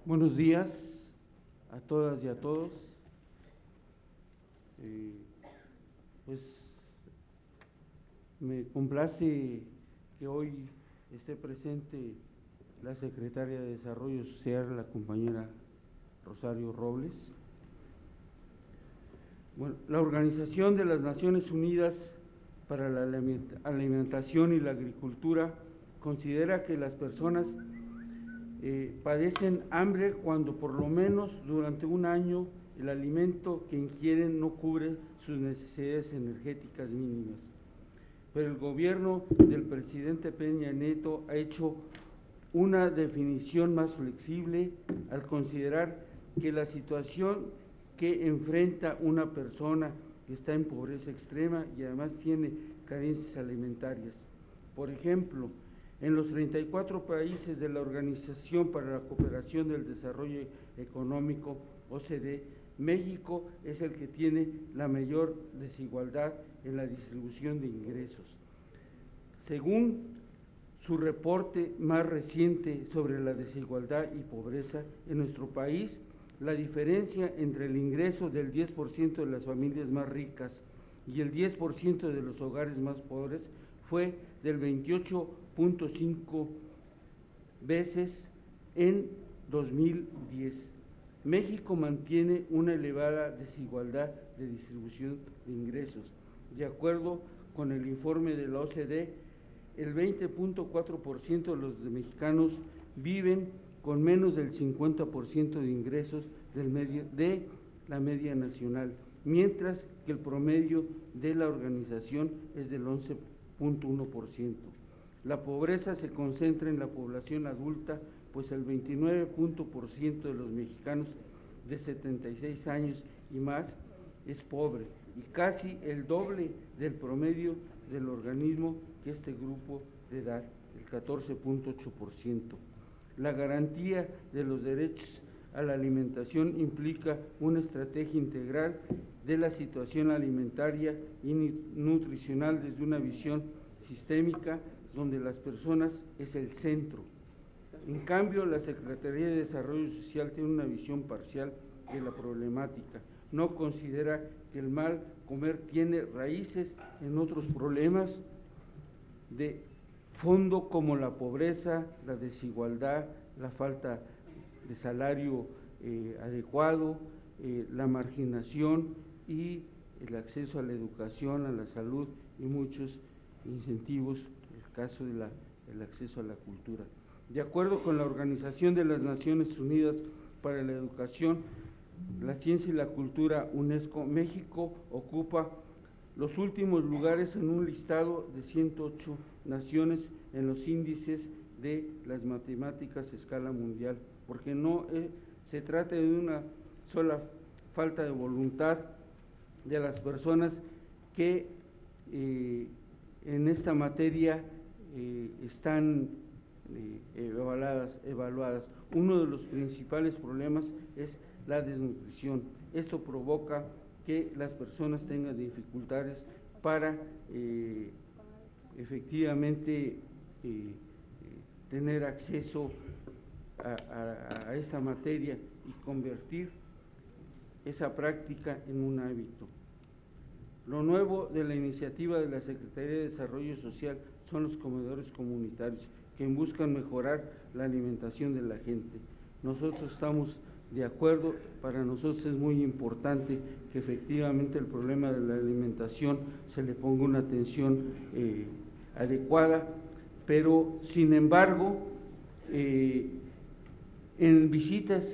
Buenos días a todas y a todos. Pues me complace que hoy esté presente la secretaria de Desarrollo Social, la compañera Rosario Robles. Bueno, la Organización de las Naciones Unidas para la Alimentación y la Agricultura considera que las personas padecen hambre cuando por lo menos durante un año el alimento que ingieren no cubre sus necesidades energéticas mínimas. Pero el gobierno del presidente Peña Nieto ha hecho una definición más flexible al considerar que la situación que enfrenta una persona que está en pobreza extrema y además tiene carencias alimentarias. Por ejemplo, en los 34 países de la Organización para la Cooperación del Desarrollo Económico, OCDE, México es el que tiene la mayor desigualdad en la distribución de ingresos. Según su reporte más reciente sobre la desigualdad y pobreza en nuestro país, la diferencia entre el ingreso del 10% de las familias más ricas y el 10% de los hogares más pobres fue del 28.5 veces en 2010. México mantiene una elevada desigualdad de distribución de ingresos. De acuerdo con el informe de la OCDE, el 20.4% de los mexicanos viven con menos del 50% de ingresos de la media nacional, mientras que el promedio de la organización es del 11.1%. La pobreza se concentra en la población adulta, pues el 29% de los mexicanos de 76 años y más es pobre, y casi el doble del promedio del organismo que este grupo de edad, el 14.8%. La garantía de los derechos a la alimentación implica una estrategia integral de la situación alimentaria y nutricional desde una visión sistémica donde las personas es el centro. En cambio, la Secretaría de Desarrollo Social tiene una visión parcial de la problemática. No considera que el mal comer tiene raíces en otros problemas de fondo como la pobreza, la desigualdad, la falta de salario adecuado, la marginación y el acceso a la educación, a la salud y muchos incentivos, el caso del acceso a la cultura. De acuerdo con la Organización de las Naciones Unidas para la Educación, la Ciencia y la Cultura, UNESCO, México ocupa los últimos lugares en un listado de 108 naciones en los índices de las matemáticas a escala mundial, porque no se trata de una sola falta de voluntad de las personas que en esta materia están evaluadas. Uno de los principales problemas es la desnutrición. Esto provoca que las personas tengan dificultades para efectivamente tener acceso a esta materia y convertir esa práctica en un hábito. Lo nuevo de la iniciativa de la Secretaría de Desarrollo Social son los comedores comunitarios, que buscan mejorar la alimentación de la gente. Nosotros estamos de acuerdo, para nosotros es muy importante que efectivamente el problema de la alimentación se le ponga una atención adecuada, pero sin embargo, en visitas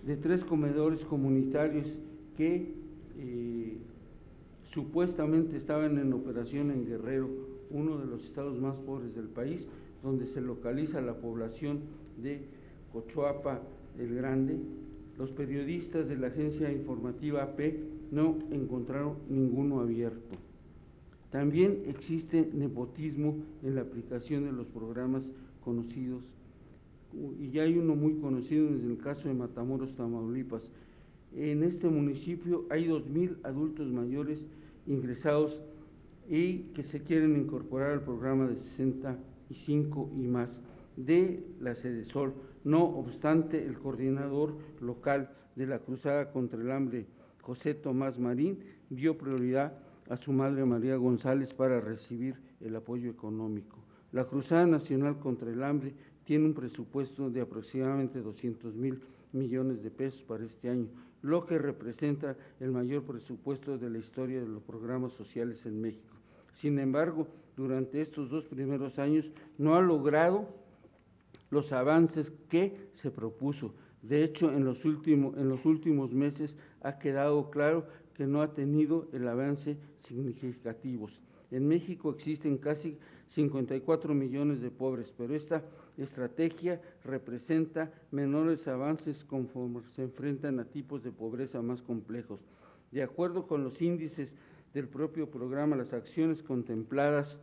de 3 comedores comunitarios que supuestamente estaban en operación en Guerrero, uno de los estados más pobres del país, donde se localiza la población de Cochuapa el Grande, los periodistas de la agencia informativa AP no encontraron ninguno abierto. También existe nepotismo en la aplicación de los programas conocidos, y ya hay uno muy conocido desde el caso de Matamoros, Tamaulipas. En este municipio hay 2,000 adultos mayores ingresados y que se quieren incorporar al programa de 65 y más de la Sedesol. No obstante, el coordinador local de la Cruzada contra el Hambre, José Tomás Marín, dio prioridad a su madre María González para recibir el apoyo económico. La Cruzada Nacional contra el Hambre tiene un presupuesto de aproximadamente 200,000 millones de pesos para este año, lo que representa el mayor presupuesto de la historia de los programas sociales en México. Sin embargo, durante estos 2 primeros años no ha logrado los avances que se propuso. De hecho, en los últimos meses ha quedado claro que no ha tenido el avance significativos. En México existen casi 54 millones de pobres, pero esta estrategia representa menores avances conforme se enfrentan a tipos de pobreza más complejos. De acuerdo con los índices del propio programa, las acciones contempladas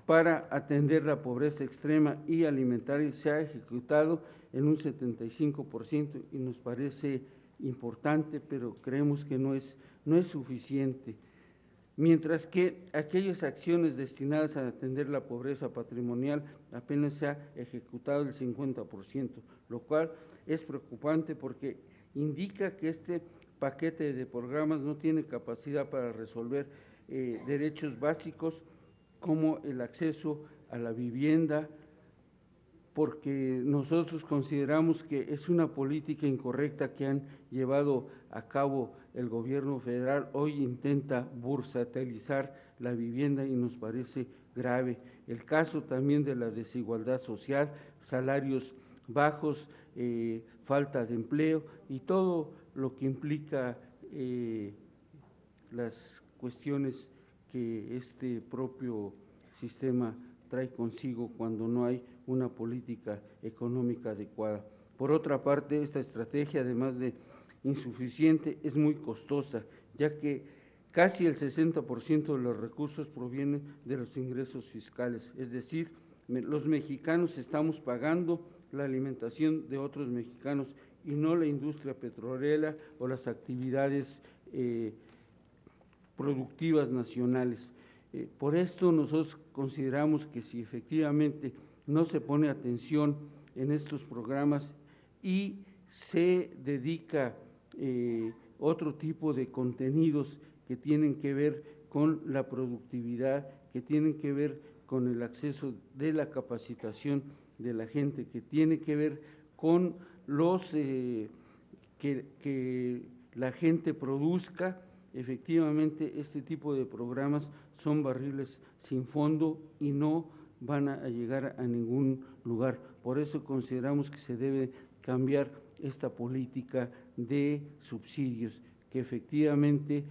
para atender la pobreza extrema y alimentaria se ha ejecutado en un 75% y nos parece importante, pero creemos que no es suficiente. Mientras que aquellas acciones destinadas a atender la pobreza patrimonial apenas se ha ejecutado el 50%, lo cual es preocupante porque indica que este paquete de programas no tiene capacidad para resolver derechos básicos como el acceso a la vivienda, porque nosotros consideramos que es una política incorrecta que han llevado a cabo el gobierno federal. Hoy intenta bursatilizar la vivienda y nos parece grave. El caso también de la desigualdad social, salarios bajos, falta de empleo y todo lo que implica las cuestiones que este propio sistema trae consigo cuando no hay una política económica adecuada. Por otra parte, esta estrategia, además de insuficiente, es muy costosa, ya que casi el 60% de los recursos provienen de los ingresos fiscales, es decir, los mexicanos estamos pagando la alimentación de otros mexicanos y no la industria petrolera o las actividades productivas nacionales. Por esto nosotros consideramos que si efectivamente no se pone atención en estos programas y se dedica otro tipo de contenidos que tienen que ver con la productividad, que tienen que ver con el acceso de la capacitación de la gente, que tiene que ver con los que la gente produzca. Efectivamente, este tipo de programas son barriles sin fondo y no van a llegar a ningún lugar. Por eso consideramos que se debe cambiar esta política de subsidios, que efectivamente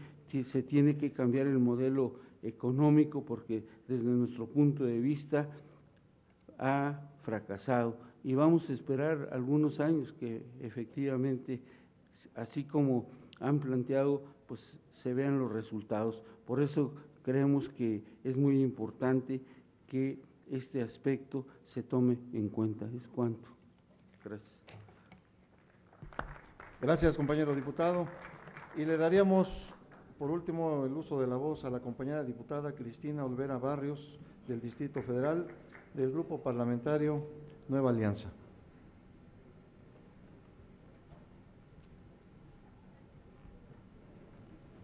se tiene que cambiar el modelo económico porque desde nuestro punto de vista ha fracasado y vamos a esperar algunos años que efectivamente, así como han planteado, pues se vean los resultados. Por eso creemos que es muy importante que este aspecto se tome en cuenta. Es cuanto. Gracias. Gracias, compañero diputado. Y le daríamos, por último, el uso de la voz a la compañera diputada Cristina Olvera Barrios, del Distrito Federal, del Grupo Parlamentario Nueva Alianza.